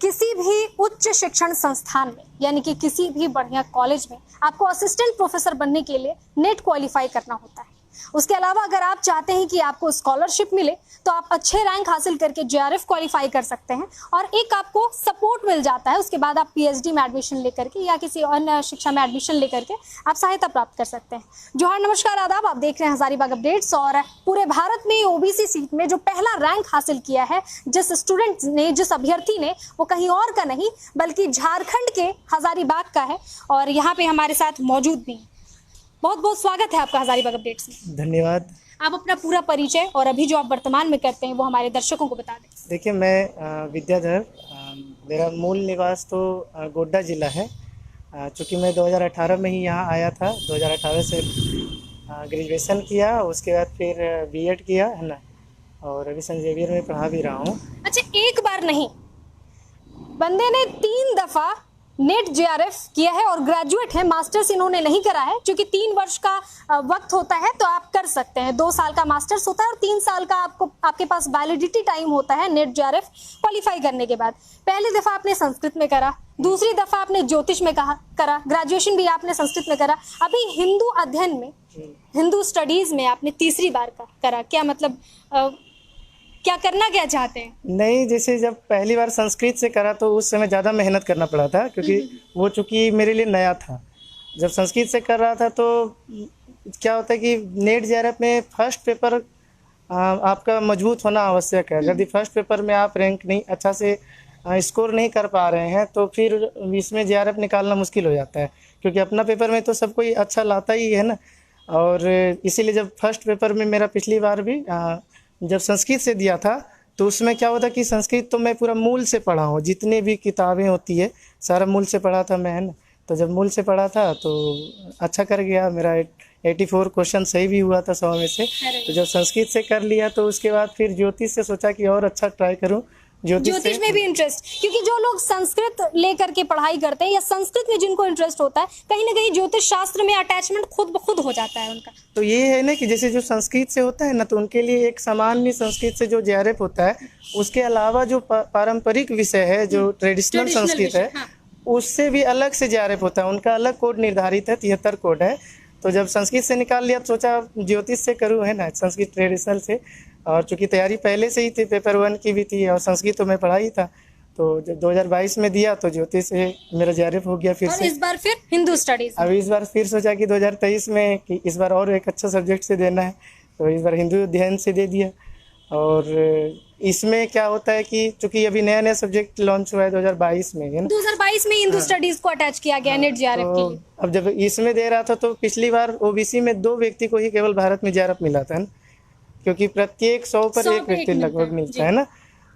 किसी भी उच्च शिक्षण संस्थान में यानी कि किसी भी बढ़िया कॉलेज में आपको असिस्टेंट प्रोफेसर बनने के लिए नेट क्वालिफाई करना होता है। उसके अलावा अगर आप चाहते हैं कि आपको स्कॉलरशिप मिले तो आप अच्छे रैंक हासिल करके जेआरएफ क्वालिफाई कर सकते हैं और एक आपको सपोर्ट मिल जाता है। उसके बाद आप पीएचडी में एडमिशन लेकर के या किसी अन्य शिक्षा में एडमिशन लेकर के आप सहायता प्राप्त कर सकते हैं। जोहार, नमस्कार, आदाब। आप देख रहे हैं हजारीबाग अपडेट्स। और पूरे भारत में ओबीसी सीट में जो पहला रैंक हासिल किया है जिस स्टूडेंट ने, जिस अभ्यर्थी ने, वो कहीं और का नहीं बल्कि झारखंड के हजारीबाग का है और यहाँ पे हमारे साथ मौजूद भी है। बहुत बहुत स्वागत है आपका हजारीबाग अपडेट्स में। धन्यवाद। आप अपना पूरा परिचय और अभी जो आप वर्तमान में करते हैं वो हमारे दर्शकों को बता दें। देखिए, मैं विद्याधर, मेरा मूल निवास तो गोड्डा ज़िला है। चूँकि मैं 2018 में ही यहाँ आया था, 2018 से ग्रेजुएशन किया, उसके बाद फिर बीएड किया है ना, और अभी सेंट जेवियर में पढ़ा भी रहा हूँ। अच्छा, एक बार नहीं, बंदे ने 3 दफ़ा नेट जेआरएफ किया है और ग्रेजुएट है। मास्टर्स इन्होंने नहीं करा है क्योंकि 3 वर्ष का वक्त होता है तो आप कर सकते हैं। 2 साल का मास्टर्स होता है और 3 साल का आपके पास वैलिडिटी टाइम होता है नेट जेआरएफ क्वालिफाई करने के बाद। पहली दफ़ा आपने संस्कृत में करा, दूसरी दफ़ा आपने ज्योतिष में करा, ग्रेजुएशन भी आपने संस्कृत में करा, अभी हिंदू अध्ययन में, हिंदू स्टडीज़ में आपने तीसरी बार करा। क्या मतलब क्या करना क्या चाहते हैं? नहीं, जैसे जब पहली बार संस्कृत से करा तो उस समय ज़्यादा मेहनत करना पड़ा था क्योंकि वो चूँकि मेरे लिए नया था। जब संस्कृत से कर रहा था तो क्या होता है कि नेट जेआरएफ में फर्स्ट पेपर आपका मजबूत होना आवश्यक है। यदि फर्स्ट पेपर में आप रैंक नहीं अच्छा से स्कोर नहीं कर पा रहे हैं तो फिर इसमें जेआरएफ निकालना मुश्किल हो जाता है, क्योंकि अपना पेपर में तो सब कोई अच्छा लाता ही है ना। और इसीलिए जब फर्स्ट पेपर में मेरा पिछली बार भी जब संस्कृत से दिया था तो उसमें क्या होता कि संस्कृत तो मैं पूरा मूल से पढ़ा हूँ, जितनी भी किताबें होती है सारा मूल से पढ़ा था मैं, है ना। तो जब मूल से पढ़ा था तो अच्छा कर गया, मेरा 84 क्वेश्चन सही भी हुआ था 100 में से। तो जब संस्कृत से कर लिया तो उसके बाद फिर ज्योतिष से सोचा कि और अच्छा ट्राई करूँ। ज्योतिष में भी इंटरेस्ट, क्योंकि जो लोग संस्कृत लेकर के पढ़ाई करते हैं या संस्कृत में जिनको इंटरेस्ट होता है, कहीं ना कहीं ज्योतिष शास्त्र में अटैचमेंट खुद ब खुद हो जाता है उनका। तो ये है ना कि जैसे जो संस्कृत से होता है ना तो उनके लिए एक सामान्य संस्कृत से जो जेआरएफ होता है, उसके अलावा जो पारंपरिक विषय है, जो ट्रेडिशनल संस्कृत है, हाँ। उससे भी अलग से जेआरएफ होता है। उनका अलग कोड निर्धारित है, 73 कोड है। तो जब संस्कृत से निकाल लिया तो सोचा ज्योतिष से करूँ, है ना, संस्कृत ट्रेडिशनल से। और चूँकि तैयारी पहले से ही थी, पेपर 1 की भी थी और संस्कृत तो मैं पढ़ा ही था। तो जब 2022 में दिया तो ज्योतिष से मेरा जेआरएफ हो गया फिर और से। इस बार फिर हिंदू स्टडीज। अब इस बार फिर सोचा कि 2023 में कि इस बार और एक अच्छा सब्जेक्ट से देना है, तो इस बार हिंदू अध्ययन से दे दिया। और इसमें क्या होता है कि चूँकि अभी नया नया सब्जेक्ट लॉन्च हुआ है 2022 में, है ना। 2022 में हिंदू स्टडीज को अटैच किया गया नेट जेआरएफ के लिए। अब जब इसमें दे रहा था तो पिछली बार ओबीसी में 2 व्यक्ति को ही केवल भारत में जेआरएफ मिला था ना, क्योंकि प्रत्येक 100 पर 1 व्यक्ति लगभग मिलता है ना।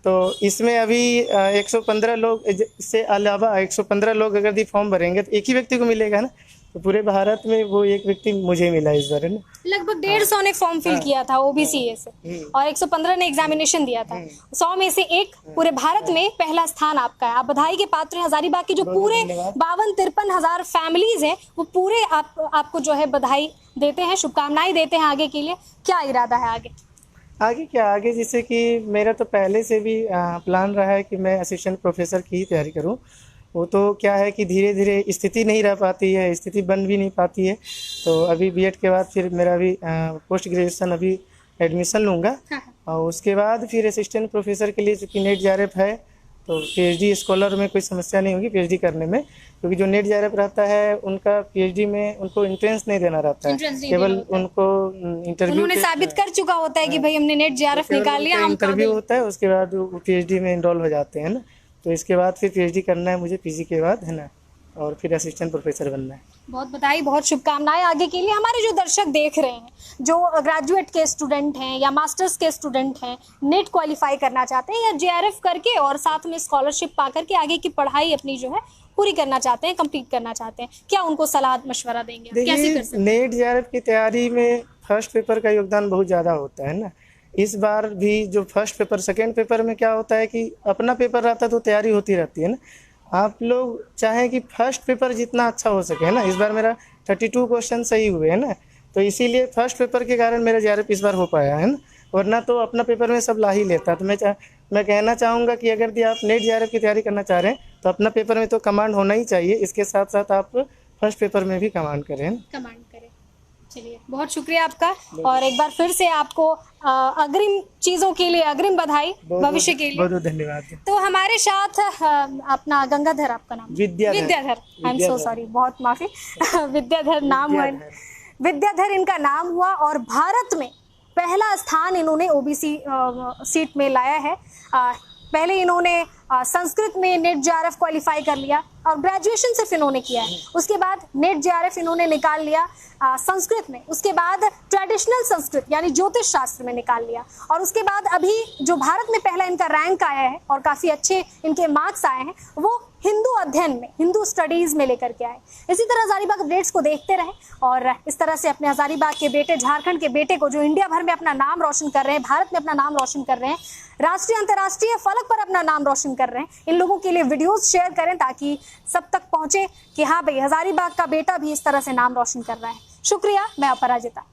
तो इसमें अभी 115 लोग से अलावा 115 लोग अगर फॉर्म भरेंगे तो एक ही व्यक्ति को मिलेगा ना। तो पूरे भारत में वो एक व्यक्ति मुझे मिला इस बार, है ना। लगभग 150 ने फॉर्म फिल किया था ओबीसी से और 115 ने एग्जामिनेशन दिया था। 100 में से एक पूरे भारत में पहला स्थान आपका है। आप बधाई के पात्र हैं। हजारीबाग के जो पूरे 52-53 हजार फैमिलीज हैं वो पूरे आपको जो है बधाई देते हैं, शुभकामनाएं देते हैं आगे के लिए। क्या इरादा है आगे क्या आगे, जैसे कि मेरा तो पहले से भी प्लान रहा है कि मैं असिस्टेंट प्रोफेसर की ही तैयारी करूं। वो तो क्या है कि धीरे धीरे स्थिति नहीं रह पाती है, स्थिति बन भी नहीं पाती है। तो अभी बीएड के बाद फिर मेरा भी पोस्ट ग्रेजुएशन अभी एडमिशन लूँगा और उसके बाद फिर असिस्टेंट प्रोफेसर के लिए चूँकि नेट जेआरएफ है तो पीएचडी स्कॉलर में कोई समस्या नहीं होगी पीएचडी करने में, क्योंकि जो नेट जेआरएफ रहता है उनका पीएचडी में उनको एंट्रेंस नहीं देना रहता है, केवल उनको इंटरव्यू। उन्होंने साबित कर चुका होता है कि भाई हमने नेट जेआरएफ निकाल लिया, हम इंटरव्यू होता है, उसके बाद वो पीएचडी में इनरोल हो जाते हैं ना। तो इसके बाद फिर पीएचडी करना है मुझे पीजी के बाद, है ना, और फिर असिस्टेंट प्रोफेसर बनना है। बहुत बधाई, बहुत शुभकामनाएं आगे के लिए। हमारे जो दर्शक देख रहे हैं, जो ग्रेजुएट के स्टूडेंट हैं या मास्टर्स के स्टूडेंट हैं, नेट क्वालिफाई करना चाहते हैं या जेआरएफ करके और साथ में स्कॉलरशिप पा करके आगे की पढ़ाई अपनी जो है पूरी करना चाहते हैं, कंप्लीट करना चाहते हैं, क्या उनको सलाह मशवरा देंगे? कैसे कर सकते हैं? नेट जेआरएफ की तैयारी में फर्स्ट पेपर का योगदान बहुत ज़्यादा होता है ना। इस बार भी जो फर्स्ट पेपर, सेकेंड पेपर में क्या होता है कि अपना पेपर रहता है तो तैयारी होती रहती है ना। आप लोग चाहें कि फर्स्ट पेपर जितना अच्छा हो सके, है ना। इस बार मेरा 32 क्वेश्चन सही हुए, है ना, तो इसीलिए फर्स्ट पेपर के कारण मेरा जेआरएफ इस बार हो पाया है ना, वरना तो अपना पेपर में सब ला ही लेता। तो मैं मैं कहना चाहूँगा कि अगर भी आप नेट जेआरएफ की तैयारी करना चाह रहे हैं तो अपना पेपर में तो कमांड होना ही चाहिए, इसके साथ साथ आप फर्स्ट पेपर में भी कमांड करें। चलिए, बहुत शुक्रिया आपका, और एक बार फिर से आपको अग्रिम चीज़ों के लिए अग्रिम बधाई भविष्य के लिए। बहुत बहुत धन्यवाद। तो हमारे साथ अपना गंगाधर, आपका नाम? Vidyadhar. I am so sorry, बहुत माफी। विद्याधर नाम हुआ, विद्याधर इनका नाम हुआ, और भारत में पहला स्थान इन्होंने ओबीसी सीट में लाया है। पहले इन्होंने संस्कृत में नेट जेआरएफ क्वालिफाई कर लिया और ग्रेजुएशन सिर्फ इन्होंने किया है। उसके बाद नेट जेआरएफ इन्होंने निकाल लिया संस्कृत में, उसके बाद ट्रेडिशनल संस्कृत यानी ज्योतिष शास्त्र में निकाल लिया, और उसके बाद अभी जो भारत में पहला इनका रैंक आया है और काफ़ी अच्छे इनके मार्क्स आए हैं वो हिंदू अध्ययन में, हिंदू स्टडीज़ में लेकर के आए। इसी तरह हजारीबाग अपडेट्स को देखते रहें और इस तरह से अपने हजारीबाग के बेटे, झारखंड के बेटे को, जो इंडिया भर में अपना नाम रोशन कर रहे हैं, भारत में अपना नाम रोशन कर रहे हैं, राष्ट्रीय अंतर्राष्ट्रीय फलक पर अपना नाम रोशन कर रहे हैं, इन लोगों के लिए वीडियोस शेयर करें ताकि सब तक पहुंचे कि हाँ भाई, हजारीबाग का बेटा भी इस तरह से नाम रोशन कर रहा है। शुक्रिया, मैं अपराजिता।